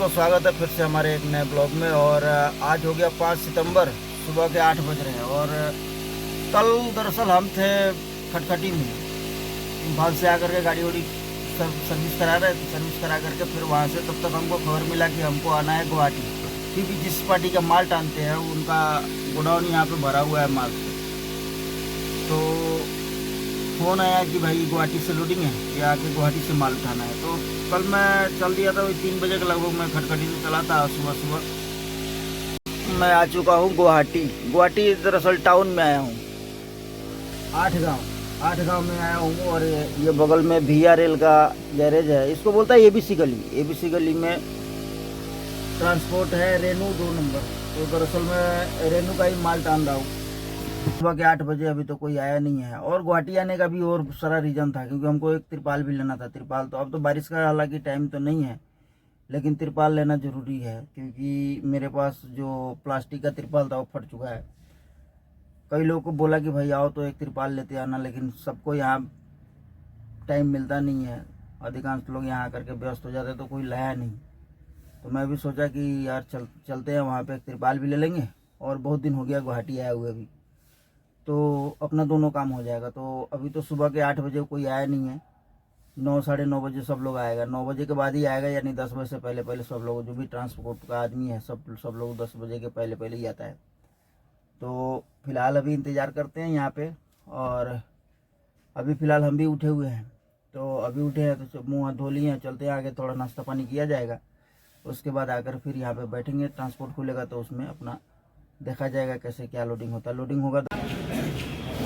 दोस्तों, स्वागत है फिर से हमारे एक नए ब्लॉग में। और आज हो गया 5 सितंबर, सुबह के 8 बज रहे हैं। और कल दरअसल हम थे खटखटी में, इम्फाल से आकर के गाड़ी वाड़ी सर्विस करा रहे थे। सर्विस करा करके फिर वहाँ से तब तक हमको खबर मिला कि हमको आना है गुवाहाटी, क्योंकि जिस पार्टी का माल टानते हैं उनका गोडाउन यहाँ पे भरा हुआ है माल से। तो फ़ोन आया कि भाई गुवाहाटी से लोडिंग है, या आके गुवाहाटी से माल उठाना है। तो कल मैं चल दिया था, वही 3 बजे के लगभग मैं खटखटी से चला था। सुबह सुबह मैं आ चुका हूँ गुवाहाटी। गुवाहाटी दरअसल टाउन में आया हूँ, आठ गांव में आया हूँ। और ये बगल में VRL का गैरेज है, इसको बोलता है ABC गली। ABC गली में ट्रांसपोर्ट है रेनू 2 नंबर। तो दरअसल मैं रेनू का ही माल टान रहा हूँ। सुबह के 8 बजे अभी तो कोई आया नहीं है। और गुवाहाटी आने का भी और सारा रीज़न था, क्योंकि हमको एक तिरपाल भी लेना था। तिरपाल तो अब तो बारिश का हालांकि टाइम तो नहीं है, लेकिन तिरपाल लेना ज़रूरी है, क्योंकि मेरे पास जो प्लास्टिक का तिरपाल था वो फट चुका है। कई लोगों को बोला कि भाई आओ तो एक तिरपाल लेते आना, लेकिन सबको यहाँ टाइम मिलता नहीं है। अधिकांश लोग यहाँ आकर के व्यस्त हो जाते, तो कोई लाया नहीं। तो मैं भी सोचा कि यार चलते हैं वहाँ पे, एक तिरपाल भी ले लेंगे। और बहुत दिन हो गया गुवाहाटी आए हुए भी, तो अपना दोनों काम हो जाएगा। तो अभी तो सुबह के 8 बजे कोई आया नहीं है। 9 साढ़े 9 बजे सब लोग आएगा। 9 बजे के बाद ही आएगा, यानी 10 बजे से पहले पहले सब लोग, जो भी ट्रांसपोर्ट का आदमी है, सब लोग 10 बजे के पहले पहले ही आता है। तो फिलहाल अभी इंतज़ार करते हैं यहाँ पे। और अभी फ़िलहाल हम भी उठे हुए हैं। तो अभी उठे हैं तो मुँह हाथ धो लिए हैं, चलते हैं आगे, थोड़ा नाश्ता पानी किया जाएगा। उसके बाद आकर फिर यहाँ पे बैठेंगे। ट्रांसपोर्ट खुलेगा तो उसमें अपना देखा जाएगा कैसे क्या लोडिंग होता है। लोडिंग होगा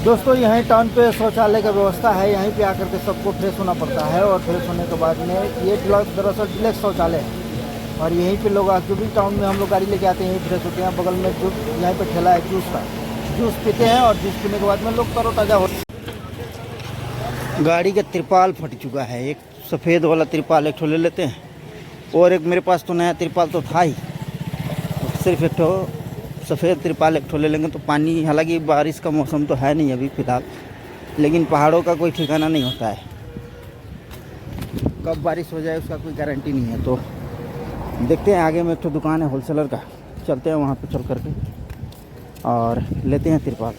दोस्तों, यहीं टाउन पे शौचालय का व्यवस्था है। यहीं पे आकर के सबको फ्रेश होना पड़ता है। और फ्रेश होने के बाद में ये दरअसल डिलक्स शौचालय है। और यहीं पे लोग जो भी टाउन में हम लोग गाड़ी लेके आते हैं, यहीं फ्रेश होते हैं। बगल में जो यहाँ पे ठेला है जूस का, जूस पीते हैं। और जूस पीने के बाद में लोग तरोताज़ा हो। गाड़ी का तिरपाल फट चुका है। एक सफ़ेद वाला तिरपाल एक ठो ले लेते हैं। और एक मेरे पास तो नया तिरपाल तो था ही, सिर्फ एक ठो सफ़ेद तिरपाल एक ठो ले लेंगे। तो पानी, हालांकि बारिश का मौसम तो है नहीं अभी फ़िलहाल, लेकिन पहाड़ों का कोई ठिकाना नहीं होता है, कब बारिश हो जाए उसका कोई गारंटी नहीं है। तो देखते हैं, आगे में एक ठो दुकान है होलसेलर का, चलते हैं वहाँ पे चल करके और लेते हैं तिरपाल।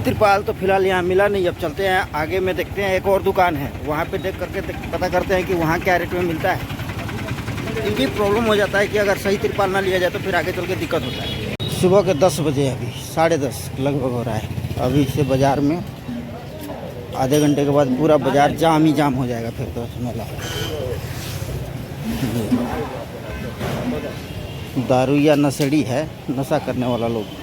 तिरपाल तो फिलहाल यहाँ मिला नहीं। अब चलते हैं आगे में, देखते हैं एक और दुकान है, वहाँ पे देख करके पता करते हैं कि वहाँ क्या रेट में मिलता है। क्योंकि प्रॉब्लम हो जाता है कि अगर सही तिरपाल ना लिया जाए तो फिर आगे चल के दिक्कत होता है। सुबह के 10 बजे, अभी 10:30 लगभग हो रहा है। अभी से बाज़ार में आधे घंटे के बाद पूरा बाज़ार जाम ही जाम हो जाएगा। फिर तो मेला दारू या नशेड़ी है, नशा करने वाला लोग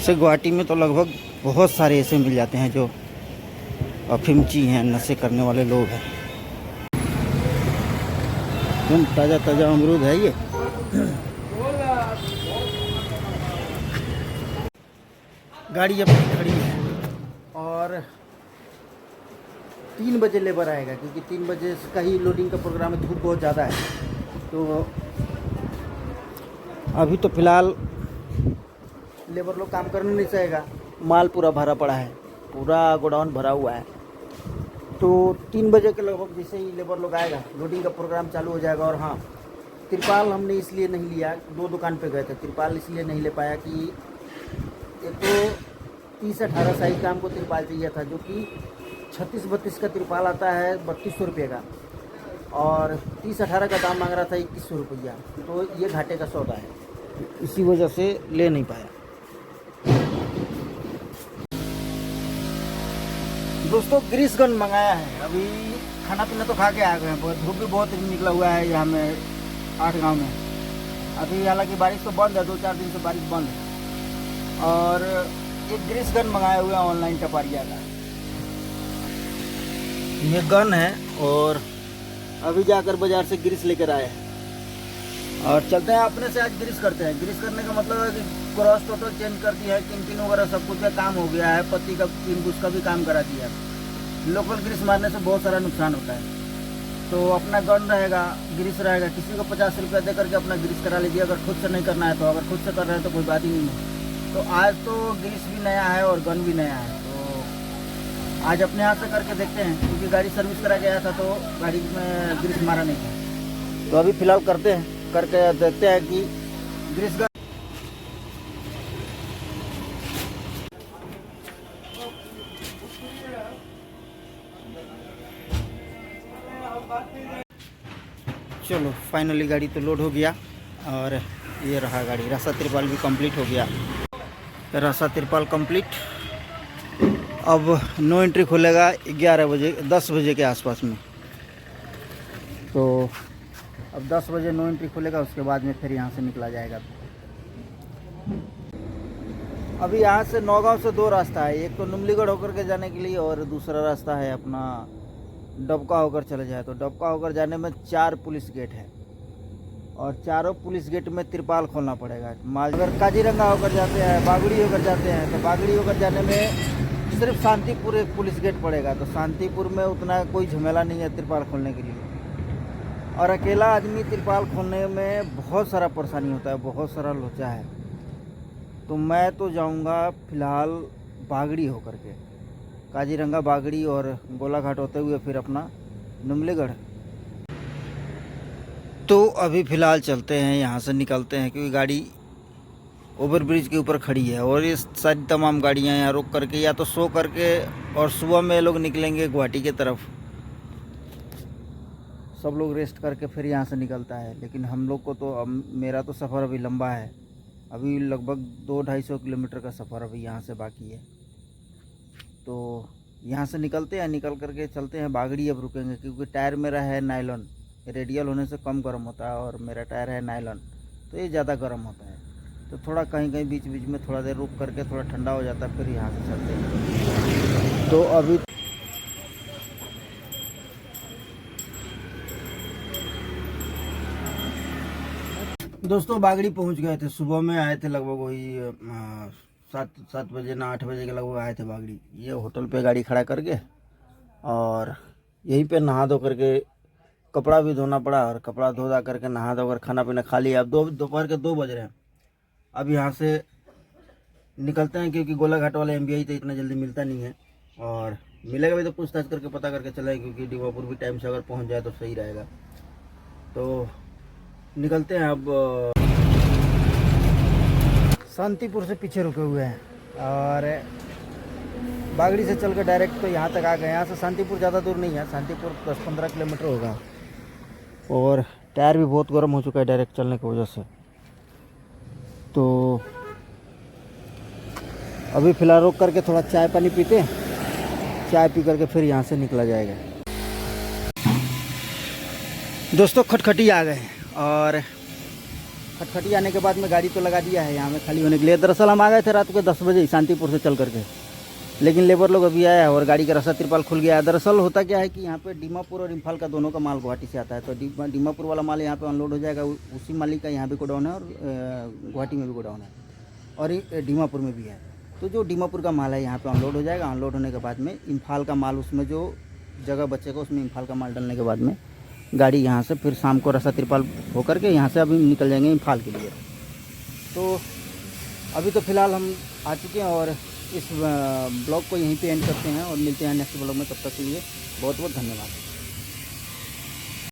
से गुवाहाटी में तो लगभग बहुत सारे ऐसे मिल जाते हैं जो अफीमची हैं, नशे करने वाले लोग हैं। एकदम ताज़ा ताज़ा अमरूद है ये। गाड़ी अपनी खड़ी है और 3 बजे लेबर आएगा, क्योंकि 3 बजे का ही लोडिंग का प्रोग्राम है। धूप बहुत ज़्यादा है। तो अभी तो फ़िलहाल लेबर लोग काम करने नहीं चाहेगा, माल पूरा भरा पड़ा है, पूरा गोडाउन भरा हुआ है। तो 3 बजे के लगभग जैसे ही लेबर लोग आएगा, लोडिंग का प्रोग्राम चालू हो जाएगा। और हाँ, तिरपाल हमने इसलिए नहीं लिया, 2 दुकान पे गए थे, तिरपाल इसलिए नहीं ले पाया कि एक तो 30-18 साइज का हमको तिरपाल चाहिए था, जो कि 36-32 का तिरपाल आता है 3200 रुपये का, और 30-18 का दाम मांग रहा था 2100 रुपया। तो ये घाटे का सौदा है, इसी वजह से ले नहीं पाया। दोस्तों, ग्रीस गन मंगाया है। अभी खाना पीना तो खा के आ गए हैं। धूप भी बहुत निकला हुआ है यहाँ में 8 गांव में। अभी हालांकि बारिश तो बंद है, 2-4 दिन से बारिश बंद है। और एक ग्रीस गन मंगाया हुआ है ऑनलाइन टपारिया का। ये गन है और अभी जाकर बाज़ार से ग्रीस लेकर आए हैं। और चलते हैं अपने से आज ग्रीस करते हैं। ग्रीस करने का मतलब है कि क्रॉस टोटल चेंज कर दिया है, किन वगैरह सब कुछ का काम हो गया है, पत्ती का किन उसका भी काम करा दिया है। लोकल ग्रीस मारने से बहुत सारा नुकसान होता है। तो अपना गन रहेगा, ग्रीस रहेगा, किसी को 50 रुपया दे करके अपना ग्रीस करा लीजिए, अगर खुद से नहीं करना है तो। अगर खुद से कर रहे हैं तो कोई बात ही नहीं है। तो आज तो ग्रीस भी नया है और गन भी नया है। तो आज अपने हाथ से करके देखते हैं, क्योंकि गाड़ी सर्विस करा गया था तो गाड़ी में ग्रीस मारा नहीं था। तो अभी फ़िलहाल करते हैं, करके देखते हैं कि ग्रीस का चलो फाइनली गाड़ी तो लोड हो गया और ये रहा गाड़ी। रास्ता तिरपाल भी कंप्लीट हो गया। रास्ता तिरपाल कंप्लीट। अब नो एंट्री खुलेगा 11 बजे 10 बजे के आसपास में। तो अब 10 बजे नो एंट्री खुलेगा, उसके बाद में फिर यहाँ से निकला जाएगा। अभी यहाँ से नौगांव से 2 रास्ता है, एक तो नुमलीगढ़ होकर के जाने के लिए और दूसरा रास्ता है अपना डबका होकर चले जाए। तो डबका होकर जाने में 4 पुलिस गेट है और चारों पुलिस गेट में तिरपाल खोलना पड़ेगा। अगर काजीरंगा होकर जाते हैं, बागड़ी होकर जाते हैं, तो बागड़ी होकर जाने में सिर्फ शांतिपुर एक पुलिस गेट पड़ेगा। तो शांतिपुर में उतना कोई झमेला नहीं है तिरपाल खोलने के लिए। और अकेला आदमी तिरपाल खोलने में बहुत सारा परेशानी होता है, बहुत सारा लोचा है। तो मैं तो जाऊंगा फ़िलहाल बागड़ी होकर के, काजीरंगा बागड़ी और गोलाघाट होते हुए फिर अपना नुमलीगढ़। तो अभी फ़िलहाल चलते हैं, यहाँ से निकलते हैं, क्योंकि गाड़ी ओवर ब्रिज के ऊपर खड़ी है और ये सारी तमाम गाड़ियाँ यहाँ रुक करके या तो सो करके, और सुबह में लोग निकलेंगे गुवाहाटी के तरफ। सब लोग रेस्ट करके फिर यहाँ से निकलता है। लेकिन हम लोग को तो मेरा तो सफ़र अभी लंबा है, अभी लगभग 200-250 किलोमीटर का सफ़र अभी यहाँ से बाकी है। तो यहाँ से निकलते हैं, निकल करके चलते हैं बागड़ी। अब रुकेंगे क्योंकि टायर मेरा है नायलॉन, रेडियल होने से कम गर्म होता है और मेरा टायर है नायलॉन, तो ये ज़्यादा गर्म होता है। तो थोड़ा कहीं कहीं बीच बीच में थोड़ा देर रुक करके थोड़ा ठंडा हो जाता है, फिर यहाँ से चलते हैं। तो अभी दोस्तों बागड़ी पहुँच गए थे। सुबह में आए थे, लगभग वही 7 बजे ना 8 बजे के लगभग आए थे बागड़ी। ये होटल पे गाड़ी खड़ा करके और यहीं पे नहा धो करके कपड़ा भी धोना पड़ा, और कपड़ा धो धा करके नहा धो कर खाना पीना खा लिया। अब दोपहर के 2 बज रहे हैं। अब यहाँ से निकलते हैं, क्योंकि गोलाघाट वाला MBI तो इतना जल्दी मिलता नहीं है, और मिलेगा भी तो पूछताछ करके पता करके चले, क्योंकि दीमापुर भी टाइम से अगर पहुँच जाए तो सही रहेगा। तो निकलते हैं। अब शांतिपुर से पीछे रुके हुए हैं और बागड़ी से चल कर डायरेक्ट तो यहाँ तक आ गए। यहाँ से शांतिपुर ज़्यादा दूर नहीं है, शांतिपुर 10-15 किलोमीटर होगा। और टायर भी बहुत गर्म हो चुका है डायरेक्ट चलने की वजह से। तो अभी फ़िलहाल रुक करके थोड़ा चाय पानी पीते हैं, चाय पी करके फिर यहाँ से निकला जाएगा। दोस्तों खटखटी आ गए और खटखटी आने के बाद में गाड़ी तो लगा दिया है यहाँ में खाली होने के लिए। दरअसल हम आ गए थे रात को 10 बजे शांतिपुर से चल करके, लेकिन लेबर लोग अभी आया है और गाड़ी का रास्ता तिरपाल खुल गया है। दरअसल होता क्या है कि यहाँ पे दीमापुर और इम्फाल का दोनों का माल गुवाहाटी से आता है। तो दीमापुर वाला माल यहाँ पे अनलोड हो जाएगा, उसी मालिक का यहाँ भी गोडाउन है और गुवाहाटी में भी गोडाउन है और दीमापुर में भी है। तो जो दीमापुर का माल है यहाँ पे अनलोड हो जाएगा। अनलोड होने के बाद में इम्फाल का माल, उसमें जो जगह बचेगा उसमें इम्फाल का माल डालने के बाद में गाड़ी यहाँ से फिर शाम को रास्ता तिरपाल होकर के यहाँ से अभी निकल जाएंगे इम्फाल के लिए। तो अभी तो फ़िलहाल हम आ चुके हैं और इस ब्लॉग को यहीं पे एंड करते हैं और मिलते हैं नेक्स्ट ब्लॉग में। तब तक के लिए बहुत बहुत धन्यवाद।